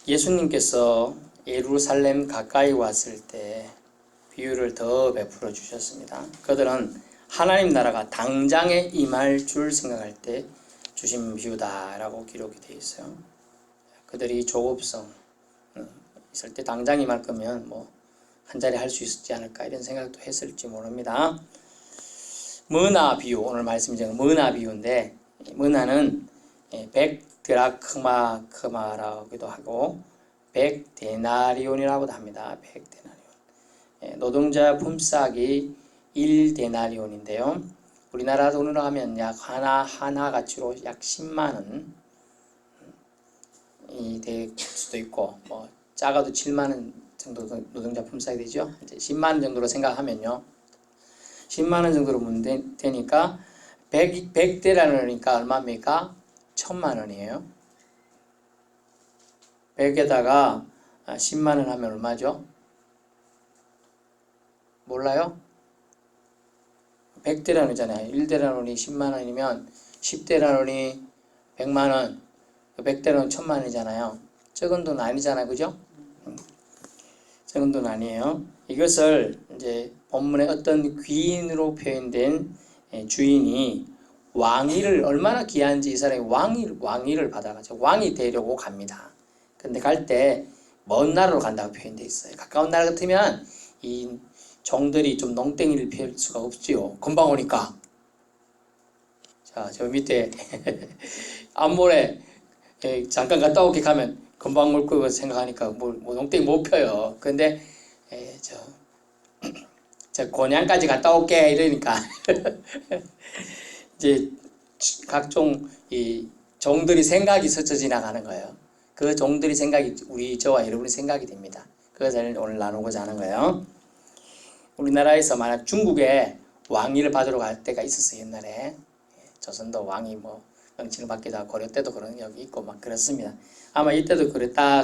예수님께서 예루살렘 가까이 왔을 때 비유를 더 베풀어 주셨습니다. 그들은 하나님 나라가 당장에 임할 줄 생각할 때 주신 비유다라고 기록이 되어 있어요. 그들이 조급성 있을 때 당장 임할 거면 뭐 한 자리 할 수 있지 않을까 이런 생각도 했을지 모릅니다. 머나 비유, 오늘 말씀드린 머나 비유인데, 머나는 100드라크마라고도 하고 100데나리온이라고도 합니다. 100데나리온. 노동자 품삯이 1데나리온인데요. 우리나라 돈으로 하면 약 하나 가치로 약 10만 원이 될 수도 있고, 뭐 작아도 7만 원 정도 노동자 품삯이 되죠. 이제 10만 원 정도로 생각하면요. 10만 원 정도로 보면 되니까 100대라니까 얼마입니까? 1000만 원이에요. 100에다가 10만 원 하면 얼마죠? 몰라요? 100대라노잖아요. 1대라노니 10만 원이면 10대라노니 100만 원, 100대라노니 1000만 원이잖아요. 적은 돈 아니잖아요. 그죠? 적은 돈 아니에요. 이것을 이제 본문에 어떤 귀인으로 표현된 주인이 왕위를 얼마나 귀한지 이 사람이 왕위를 받아가지고 왕이 되려고 갑니다. 근데 갈 때 먼 나라로 간다고 표현되어 있어요. 가까운 나라 같으면 이 종들이 좀 농땡이를 피울 수가 없지요. 금방 오니까. 자, 저 밑에 앞모래 잠깐 갔다 오게 가면 금방 올 거고 생각하니까 뭐 농땡이 못 펴요. 근데 저 곤양까지 갔다 올게 이러니까 이제 각종 이 종들이 생각이 스쳐 지나가는 거예요. 그 종들이 생각이 저와 여러분의 생각이 됩니다. 그것을 오늘 나누고자 하는 거예요. 우리나라에서 만약 중국에 왕위를 받으러 갈 때가 있었어요. 옛날에 조선도 왕이 뭐 명칭을 받기도 하고 고려 때도 그런 적이 있고 막 그렇습니다. 아마 이때도 그랬다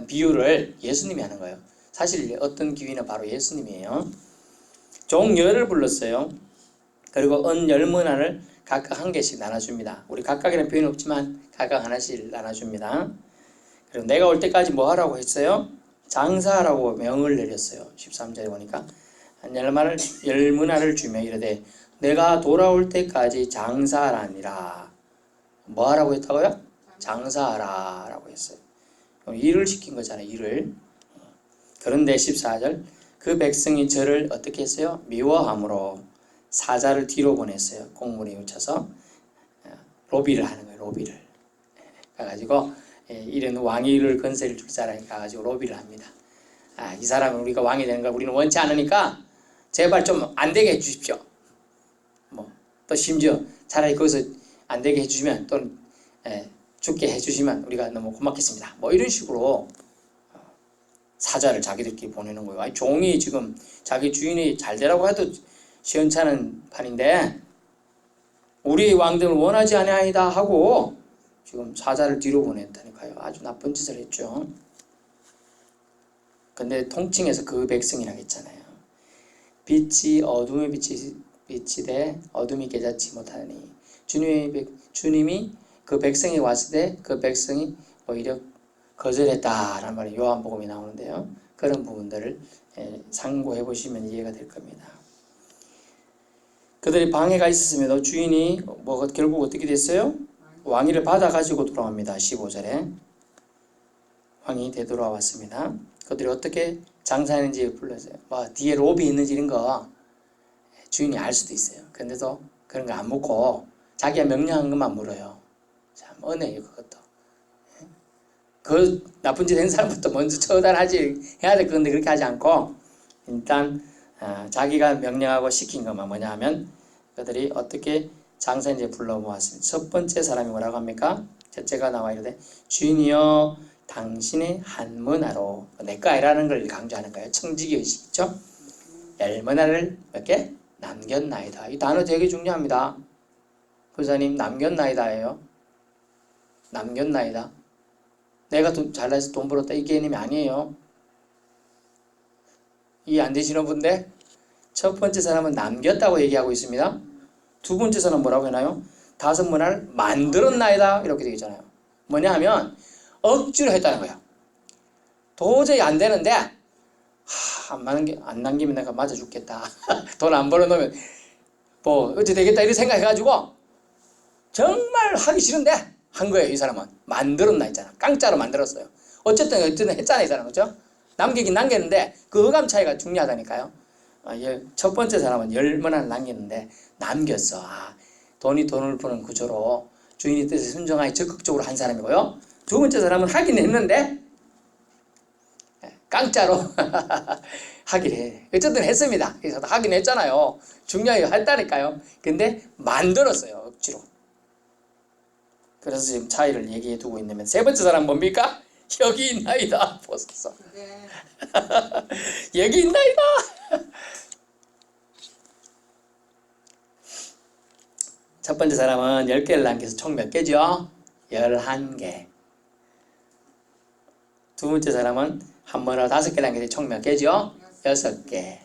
비유를 예수님이 하는 거예요. 사실 어떤 귀인은 바로 예수님이에요. 종 열을 불렀어요. 그리고 은 열문화를 각각 한 개씩 나눠줍니다. 우리 각각이라는 표현이 없지만 각각 하나씩 나눠줍니다. 그리고 내가 올 때까지 뭐 하라고 했어요? 장사하라고 명을 내렸어요. 13절에 보니까 열문화를 주며 이르되 내가 돌아올 때까지 장사하라니라. 뭐 하라고 했다고요? 장사하라 라고 했어요. 일을 시킨 거잖아요. 일을. 그런데 14절 그 백성이 저를 어떻게 했어요? 미워함으로 사자를 뒤로 보냈어요. 공문에 붙여서 로비를 하는 거예요. 로비를 가가지고 이런 왕위를 건세를 줄 사람이 가가지고 로비를 합니다. 이 사람은 우리가 왕이 되는 걸 우리는 원치 않으니까 제발 좀 안 되게 해주십시오. 또 심지어 차라리 거기서 안 되게 해주시면 또 죽게 해주시면 우리가 너무 고맙겠습니다. 뭐 이런 식으로 사자를 자기들끼리 보내는 거예요. 아니, 종이 지금 자기 주인이 잘 되라고 해도 시원찮은 판인데 우리의 왕등을 원하지 아니하이다 하고 지금 사자를 뒤로 보냈다니까요. 아주 나쁜 짓을 했죠. 근데 통칭해서 그 백성이라고 했잖아요. 빛이 어둠의 빛이 돼 어둠이 깨닫지 못하니 주님이 그 백성이 왔을 때 그 백성이 오히려 거절했다라는 말이 요한복음이 나오는데요. 그런 부분들을 상고해 보시면 이해가 될 겁니다. 그들이 방해가 있었음에도 주인이 결국 어떻게 됐어요? 왕위를 받아가지고 돌아옵니다. 15절에 왕이 되돌아왔습니다. 그들이 어떻게 장사했는지 불렀어요. 뒤에 로비 있는지 이런 거 주인이 알 수도 있어요. 근데도 그런 거 안 묻고 자기가 명령한 것만 물어요. 참 은혜예요. 그것도. 그 나쁜 짓 한 사람부터 먼저 처단하지 해야 될 건데 그렇게 하지 않고 일단 자기가 명령하고 시킨 것만 뭐냐 하면 그들이 어떻게 장사인지 불러모았습니다. 첫 번째 사람이 뭐라고 합니까? 첫째가 나와 이르되 주인이여 당신의 한문화로 내거 아니라는 걸 강조하는 거예요. 청지기 의식 있죠? 열문화를 몇 개? 남겼나이다. 이 단어 되게 중요합니다. 부사님 남겼나이다예요. 남겼나이다. 내가 잘나서 돈 벌었다 이 개념이 아니에요. 이해 안 되시는 분들 첫 번째 사람은 남겼다고 얘기하고 있습니다. 두 번째 사람은 뭐라고 해나요? 다섯 문화를 만들었나이다 이렇게 되어 있잖아요. 뭐냐 하면 억지로 했다는 거예요. 도저히 안 되는데 안 남기면 내가 맞아 죽겠다. 돈 안 벌어놓으면 뭐 어찌 되겠다 이런 생각해가지고 정말 하기 싫은데 한 거예요. 이 사람은 만들었나 했잖아. 깡짜로 만들었어요. 어쨌든 했잖아요. 이 사람은. 그렇죠? 남기긴 남겼는데 그 어감 차이가 중요하다니까요. 첫 번째 사람은 10만 남겼는데 남겼어. 돈이 돈을 버는 구조로 주인의 뜻에 순종하여 적극적으로 한 사람이고요. 두 번째 사람은 하긴 했는데 깡짜로 하긴 해. 어쨌든 했습니다. 그래서 하긴 했잖아요. 중요하게 했다니까요. 근데 만들었어요. 억지로. 그래서 지금 차이를 얘기해 두고 있는데 세 번째 사람 뭡니까? 여기 있나이다. 보소서. 네. 여기 있나이다. 첫 번째 사람은 10개를 남겨서 총 몇 개죠? 11개. 두 번째 사람은 한 번으로 5개를 남겨서 총 몇 개죠? 6개.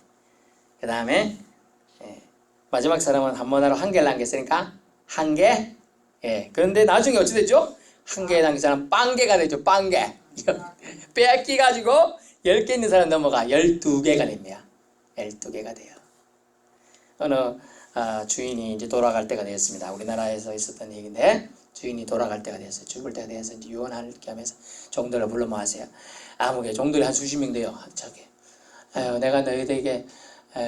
그 다음에 마지막 사람은 한 번으로 1개를 남겼으니까 1개. 그런데 나중에 어찌 됐죠? 1개에 남긴 사람은 빵개가 되죠. 빵개. 빼앗기가지고 10개 있는 사람 넘어가 12개가 됩니다. 12개가 돼요. 어느 주인이 이제 돌아갈 때가 되었습니다. 우리나라에서 있었던 얘기인데 주인이 돌아갈 때가 됐어요. 죽을 때가 되어서 이제 유언할 게 하면서 종들을 불러 모아세요. 아무게 종들이 한 수십 명 돼요. 저기 내가 너희들에게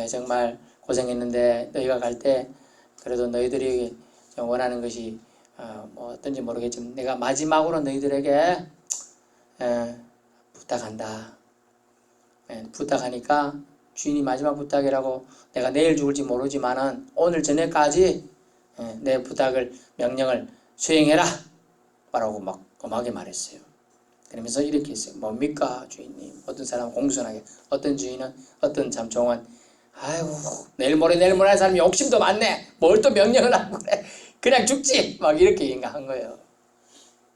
정말 고생했는데 너희가 갈 때 그래도 너희들이 원하는 것이 뭐 어떤지 모르겠지만 내가 마지막으로 너희들에게 부탁한다. 부탁하니까 주인이 마지막 부탁이라고 내가 내일 죽을지 모르지만은 오늘 저녁까지 내 부탁을 명령을 수행해라 라고 막 엄하게 말했어요. 그러면서 이렇게 했어요. 뭡니까 주인님? 어떤 사람은 공손하게, 어떤 주인은, 어떤 잠종은 아이고 내일 모레 하는 사람이 욕심도 많네. 뭘 또 명령을 하고 그래. 그냥 죽지. 막 이렇게 얘기한 거예요.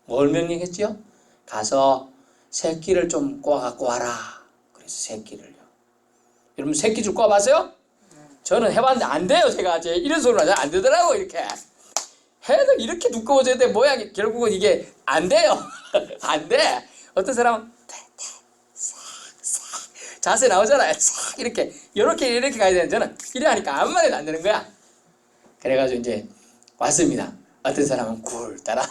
뭘 명령했지요? 가서 새끼를 좀 꼬아갖고 와라. 그래서 새끼를요. 여러분 새끼 줄 꼬아봤어요? 저는 해봤는데 안 돼요. 제가 이런 소리를 하자 안 되더라고. 이렇게 해도 이렇게 두꺼워져야 돼. 모양이 결국은 이게 안 돼요. 안 돼. 어떤 사람은 자세 나오잖아요. 싹 이렇게 가야 되는데 저는 이래 하니까 아무 말해도 안 되는 거야. 그래가지고 이제 왔습니다. 어떤 사람은 굴 따라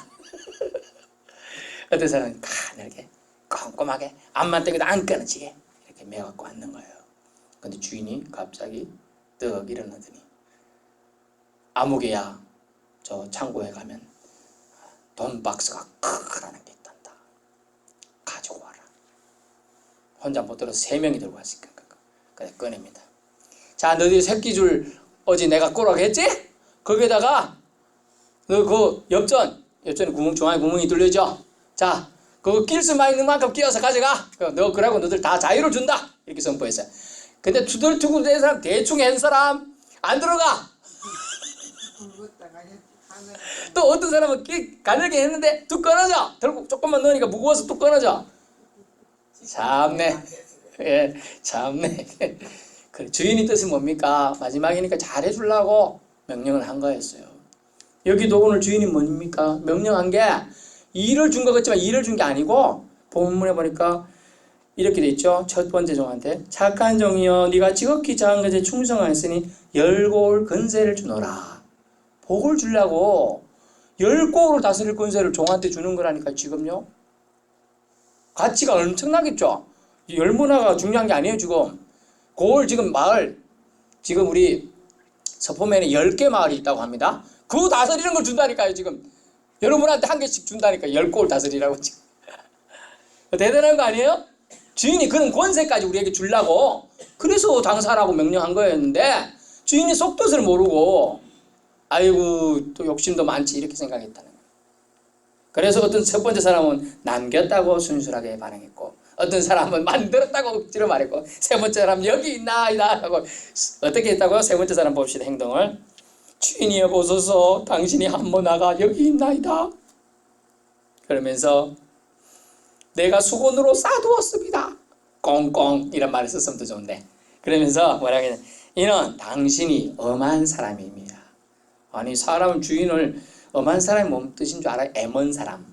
어떤 사람은 가늘게 꼼꼼하게 앞만 떼고도 안 끊어지게 이렇게 매갖고 왔는 거예요. 근데 주인이 갑자기 떡 일어나더니 아무개야 저 창고에 가면 돈 박스가 크크라는 게 있단다. 가지고 와라. 혼자 못 들어서 3명이 들고 왔으니까 그래 꺼냅니다. 자 너희 새끼줄 어제 내가 꼬라고 했지? 거기에다가 너 그 옆전에 구멍 중앙에 구멍이 뚫려져. 자 그거 낄 수만 있는 만큼 끼워서 가져가. 너 그러고 너들 다 자유를 준다. 이렇게 선포했어요. 근데 투덜투덜 된 사람 대충 한 사람 안 들어가. 또 어떤 사람은 가늘게 했는데 뚝 끊어져. 결국 조금만 넣으니까 무거워서 뚝 끊어져. 참네. 예, 참네. 주인이 뜻은 뭡니까? 마지막이니까 잘해주려고 명령을 한 거였어요. 여기도 오늘 주인이 뭡니까? 명령한 게 일을 준 것 같지만 일을 준 게 아니고 본문에 보니까 이렇게 돼 있죠. 첫 번째 종한테 착한 종이여 네가 지극히 작은 것에 충성하였으니 10고을 건세를 주노라. 복을 주려고 10고을을 다스릴 건세를 종한테 주는 거라니까 지금요. 가치가 엄청나겠죠. 열문화가 중요한 게 아니에요 지금. 고을 지금 마을 지금 우리 서포면에 10개 마을이 있다고 합니다. 그 다스리는 걸 준다니까요 지금. 여러분한테 1개씩 준다니까 10고을 다스리라고 지금. 대단한 거 아니에요? 주인이 그런 권세까지 우리에게 주려고 그래서 당사라고 명령한 거였는데 주인이 속뜻을 모르고 아이고 또 욕심도 많지 이렇게 생각했다는 거예요. 그래서 어떤 첫 번째 사람은 남겼다고 순수하게 반응했고 어떤 사람은 만들었다고 억지로 말했고 세 번째 사람은 여기 있나이다 하고 어떻게 했다고요? 세 번째 사람 봅시다. 행동을 주인이여 보소서 당신이 한번 나가 여기 있나이다. 그러면서 내가 수건으로 싸두었습니다. 꽁꽁 이런 말을 썼으면 더 좋은데 그러면서 뭐라고 했냐 이는 당신이 엄한 사람입니다. 아니 사람은 주인을 엄한 사람이 뭔 뜻인 줄 알아요? 애먼 사람.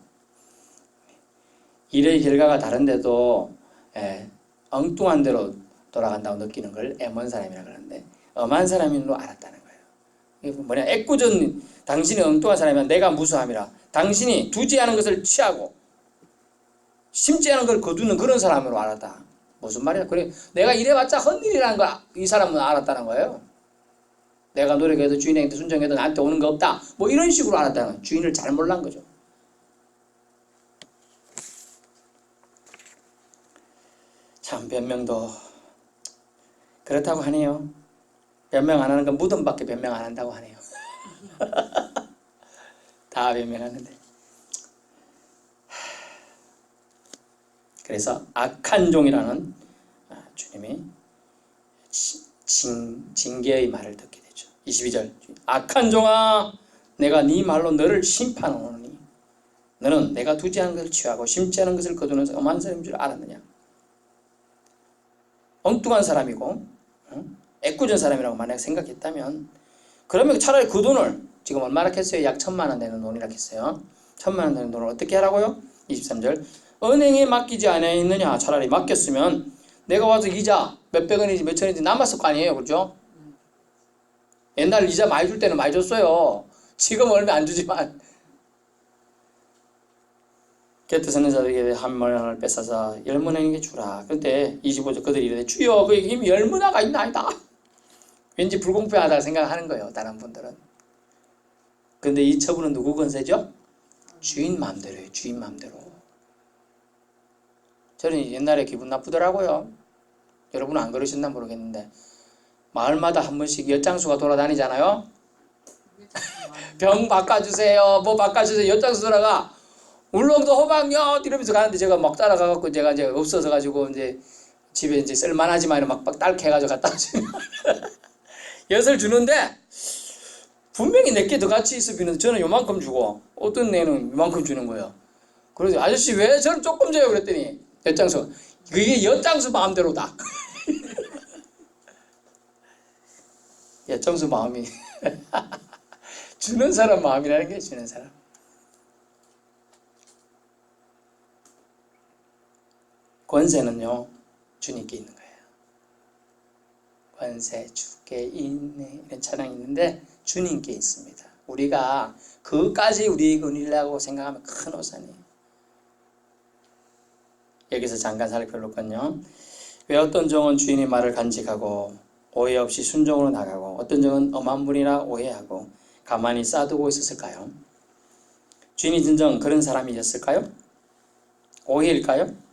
일의 결과가 다른데도 예, 엉뚱한 대로 돌아간다고 느끼는 걸 애먼 사람이라고 그러는데 엄한 사람인 줄 알았다는 거예요. 이게 뭐냐? 애꿎은 당신이 엉뚱한 사람이면 내가 무수함이라. 당신이 두지 않은 것을 취하고 심지 않은 걸 거두는 그런 사람으로 알았다. 무슨 말이야? 그래, 내가 이래봤자 헛일이라는 걸 이 사람은 알았다는 거예요. 내가 노력해도 주인에게 순종해도 나한테 오는 거 없다. 뭐 이런 식으로 알았다는 거예요. 주인을 잘 몰란 거죠. 참 변명도 그렇다고 하네요. 변명 안 하는 건 무덤밖에 변명 안 한다고 하네요. 다 변명하는데. 그래서 악한 종이라는 주님이 징계의 말을 듣게 되죠. 22절 악한 종아 내가 네 말로 너를 심판하노니 너는 내가 두지 않은 것을 취하고 심지 않은 것을 거두는 엄한 사람인 줄 알았느냐. 엉뚱한 사람이고 애꿎은 사람이라고 만약 생각했다면 그러면 차라리 그 돈을 지금 얼마나 했어요? 약 1,000만 원 되는 돈이라고 했어요. 1,000만 원 되는 돈을 어떻게 하라고요? 23절 은행에 맡기지 않았느냐. 차라리 맡겼으면 내가 와서 이자 몇백 원인지 몇천 원인지 남았을 거 아니에요. 그렇죠? 옛날 이자 많이 줄 때는 많이 줬어요. 지금 얼마 안 주지만. 게트 선지자들에게 한 문화를 뺏어서 10문화에게 주라. 그런데 25절 그들이 이르되 주여 그에게 이미 10문화가 있나이다. 왠지 불공평하다고 생각하는 거예요. 다른 분들은. 근데 이 처분은 누구 건세죠? 주인 마음대로예요. 주인 마음대로. 저는 옛날에 기분 나쁘더라고요. 여러분은 안 그러셨나 모르겠는데 마을마다 한 번씩 엿장수가 돌아다니잖아요. 병 바꿔주세요. 뭐 바꿔주세요. 엿장수 돌아가. 울릉도 호박엿 이러면서 가는데 제가 막 따라가갖고 제가 이제 없어서 가지고 이제 집에 이제 쓸만하지만 막 딸캐가지고 갖다 주면 엿을 주는데 분명히 내게 더 같이 있으면 저는 요만큼 주고 어떤 애는 요만큼 주는 거예요. 그래서 아저씨 왜 저는 조금 줘요? 그랬더니 엿장수 그게 엿장수 마음대로다. 엿장수 마음이 주는 사람 마음이라는 게 주는 사람. 권세는요 주님께 있는 거예요. 권세 주께 있네 이런 찬양이 있는데 주님께 있습니다. 우리가 그까지 우리에게 은혜라고 생각하면 큰 오산이에요. 여기서 잠깐 살펴볼건요. 왜 어떤 종은 주인의 말을 간직하고 오해 없이 순종으로 나가고 어떤 종은 엄한 분이라 오해하고 가만히 쌓아두고 있었을까요? 주인이 진정 그런 사람이었을까요? 오해일까요?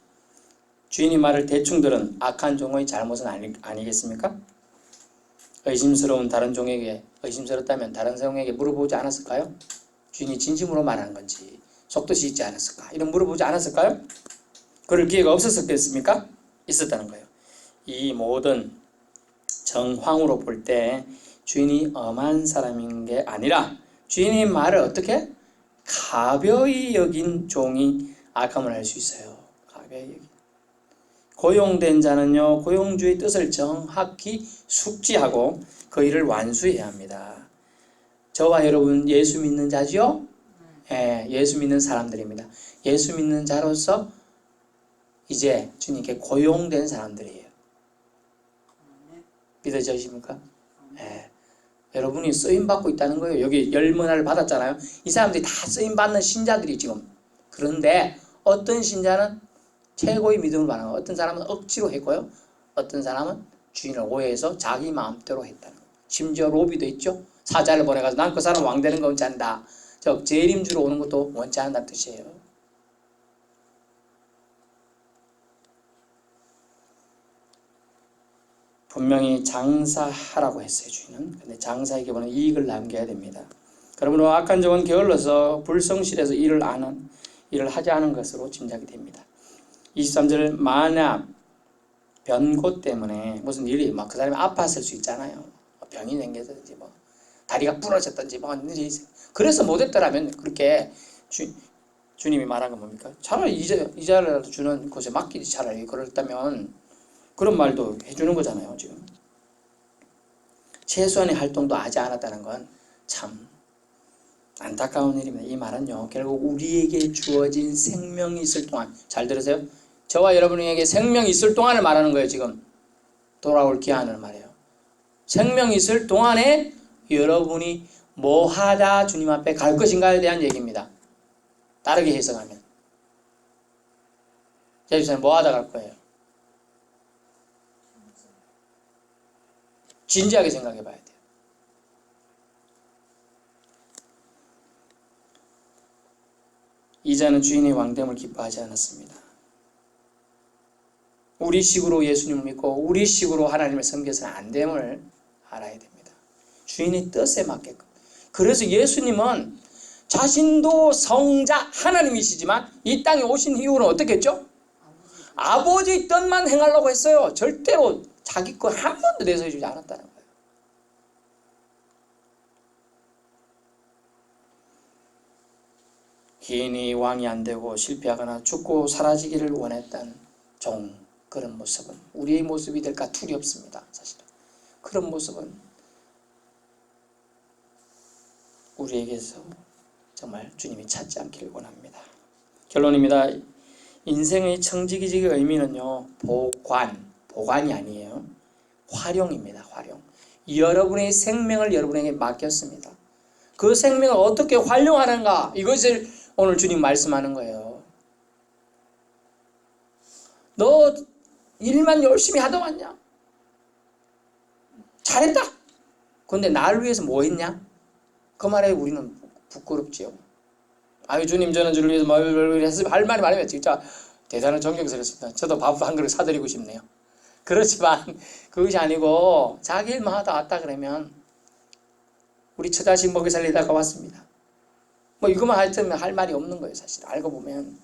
주인의 말을 대충 들은 악한 종의 잘못은 아니겠습니까? 의심스러운 다른 종에게 의심스럽다면 다른 종에게 물어보지 않았을까요? 주인이 진심으로 말하는 건지 속뜻이 있지 않았을까? 이런 물어보지 않았을까요? 그럴 기회가 없었겠습니까? 있었다는 거예요. 이 모든 정황으로 볼 때 주인이 엄한 사람인 게 아니라 주인의 말을 어떻게? 가벼이 여긴 종이 악함을 할 수 있어요. 가벼이 여긴. 고용된 자는요 고용주의 뜻을 정확히 숙지하고 그 일을 완수해야 합니다. 저와 여러분 예수 믿는 자지요? 예수 믿는 사람들입니다. 예수 믿는 자로서 이제 주님께 고용된 사람들이에요. 믿어지십니까? 여러분이 쓰임받고 있다는 거예요. 여기 10문화를 받았잖아요. 이 사람들이 다 쓰임받는 신자들이 지금. 그런데 어떤 신자는 최고의 믿음을 받는 거예요. 어떤 사람은 억지로 했고요. 어떤 사람은 주인을 오해해서 자기 마음대로 했다는 거예요. 심지어 로비도 있죠. 사자를 보내가지고 난 그 사람 왕 되는 거 원치 않다. 즉 재림주로 오는 것도 원치 않는다는 뜻이에요. 분명히 장사하라고 했어요. 주인은. 근데 장사에게 보는 이익을 남겨야 됩니다. 그러므로 악한 종은 게을러서 불성실해서 일을 하지 않은 것으로 짐작이 됩니다. 23절 만약 변고 때문에 무슨 일이 막 그 사람이 아팠을 수 있잖아요. 병이 생겨서든지 뭐 다리가 부러졌든지 뭐 일이 그래서 못했더라면 그렇게 주님이 말한 건 뭡니까? 차라리 이자라도 주는 곳에 맡기지 차라리 그랬다면 그런 말도 해주는 거잖아요. 지금 최소한의 활동도 하지 않았다는 건 참 안타까운 일입니다. 이 말은요 결국 우리에게 주어진 생명이 있을 동안 잘 들으세요. 저와 여러분에게 생명이 있을 동안을 말하는 거예요. 지금 돌아올 기한을 말해요. 생명이 있을 동안에 여러분이 뭐 하다 주님 앞에 갈 것인가에 대한 얘기입니다. 다르게 해석하면 제주사님 뭐 하다 갈 거예요? 진지하게 생각해 봐야 돼요. 이자는 주인의 왕됨을 기뻐하지 않았습니다. 우리식으로 예수님을 믿고 우리식으로 하나님을 섬겨서는 안 됨을 알아야 됩니다. 주인의 뜻에 맞게끔. 그래서 예수님은 자신도 성자 하나님이시지만 이 땅에 오신 이후는 어떻게 했죠? 아버지 뜻만 행하려고 했어요. 절대로 자기 것 한 번도 내세워주지 않았다는 거예요. 개인이 왕이 안 되고 실패하거나 죽고 사라지기를 원했던 그런 모습은 우리의 모습이 될까 두렵습니다. 사실은 그런 모습은 우리에게서 정말 주님이 찾지 않기를 원합니다. 결론입니다. 인생의 청지기적인 의미는요, 보관이 아니에요. 활용입니다. 활용. 여러분의 생명을 여러분에게 맡겼습니다. 그 생명을 어떻게 활용하는가, 이것을 오늘 주님 말씀하는 거예요. 너 일만 열심히 하다 왔냐? 잘했다. 근데 나를 위해서 뭐 했냐? 그 말에 우리는 부끄럽지요. 아유 주님 저는 주를 위해서 뭘 했으면 할 말이 많으면 진짜 대단한 존경스럽습니다. 저도 밥 한 그릇 사드리고 싶네요. 그렇지만 그것이 아니고 자기 일만 하다 왔다 그러면 우리 처자식 먹여 살리다가 왔습니다. 뭐 이것만 하여튼 할 말이 없는 거예요. 사실 알고 보면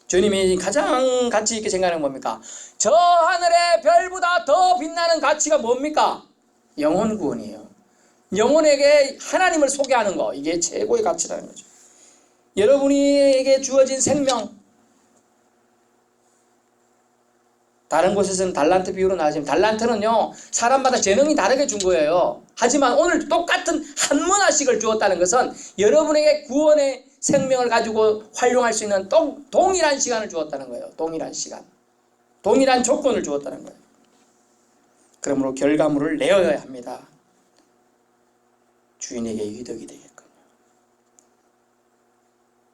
주님이 가장 가치 있게 생각하는 뭡니까? 저 하늘의 별보다 더 빛나는 가치가 뭡니까? 영혼 구원이에요. 영혼에게 하나님을 소개하는 거, 이게 최고의 가치라는 거죠. 여러분에게 주어진 생명, 다른 곳에서는 달란트 비유로 나오지만 달란트는요 사람마다 재능이 다르게 준 거예요. 하지만 오늘 똑같은 한 문화씩을 주었다는 것은 여러분에게 구원의 생명을 가지고 활용할 수 있는 동일한 시간을 주었다는 거예요. 동일한 시간, 동일한 조건을 주었다는 거예요. 그러므로 결과물을 내어야 합니다. 주인에게 이득이 되겠군요.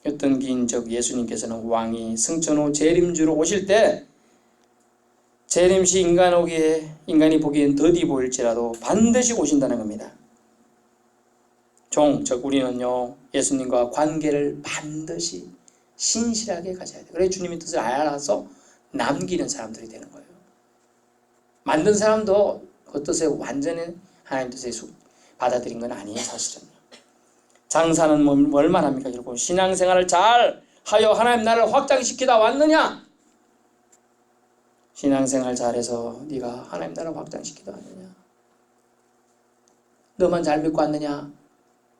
어떤 기인 즉 예수님께서는 왕이 승천 후 재림주로 오실 때 재림시 인간이 보기엔 더디 보일지라도 반드시 오신다는 겁니다. 즉 우리는요 예수님과 관계를 반드시 신실하게 가져야 돼요. 그래서 주님의 뜻을 알아서 남기는 사람들이 되는 거예요. 만든 사람도 그 뜻에 완전히 하나님 뜻에 받아들인 건 아니에요. 사실은 장사는 얼마나 합니까? 결국 신앙생활을 잘 하여 하나님 나라를 확장시키다 왔느냐? 신앙생활 잘해서 네가 하나님 나라를 확장시키다 왔느냐? 너만 잘 믿고 왔느냐?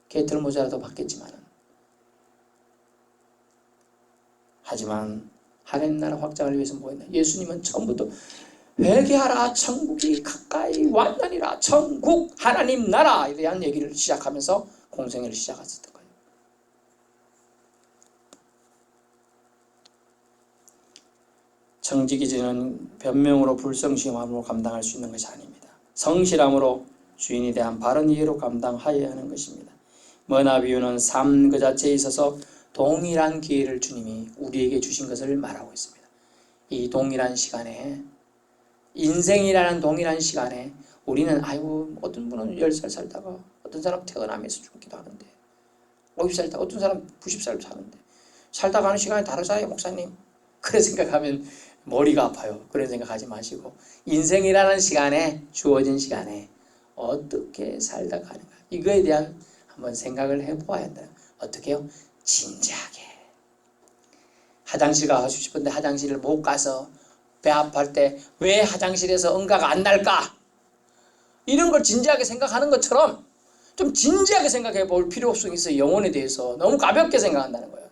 개털 모자라도 받겠지만은 하지만 하나님 나라 확장을 위해서 뭐 했나? 예수님은 처음부터 회개하라 천국이 가까이 왔느니라. 천국 하나님 나라에 대한 얘기를 시작하면서 공생애를 시작했었던 거예요. 청지기지는 변명으로 불성실함으로 감당할 수 있는 것이 아닙니다. 성실함으로 주인에 대한 바른 이해로 감당하여야 하는 것입니다. 머나 비유는 삶 그 자체에 있어서 동일한 기회를 주님이 우리에게 주신 것을 말하고 있습니다. 이 동일한 시간에 인생이라는 동일한 시간에 우리는 어떤 분은 10살 살다가 어떤 사람 태어나면서 죽기도 하는데 50살 살다가 어떤 사람 90살 사는데 살다 가는 시간이 다르잖아요. 목사님 그래 생각하면 머리가 아파요. 그런 생각하지 마시고 인생이라는 시간에 주어진 시간에 어떻게 살다 가는가 이거에 대한 한번 생각을 해보아야 한다. 어떻게 해요? 진지하게 화장실 가고 싶은데 화장실을 못 가서 배 아플 때 왜 화장실에서 응가가 안 날까? 이런 걸 진지하게 생각하는 것처럼 좀 진지하게 생각해 볼 필요성이 있어요. 영혼에 대해서 너무 가볍게 생각한다는 거예요.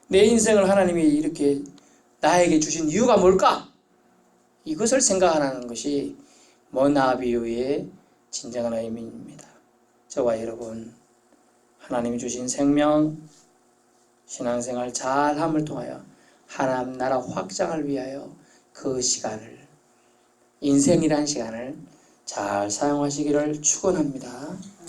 내 인생을 하나님이 이렇게 나에게 주신 이유가 뭘까? 이것을 생각하는 것이 머나 비유의 진정한 의미입니다. 저와 여러분 하나님이 주신 생명, 신앙생활 잘함을 통하여 하나님 나라 확장을 위하여 그 시간을, 인생이란 시간을 잘 사용하시기를 축원합니다.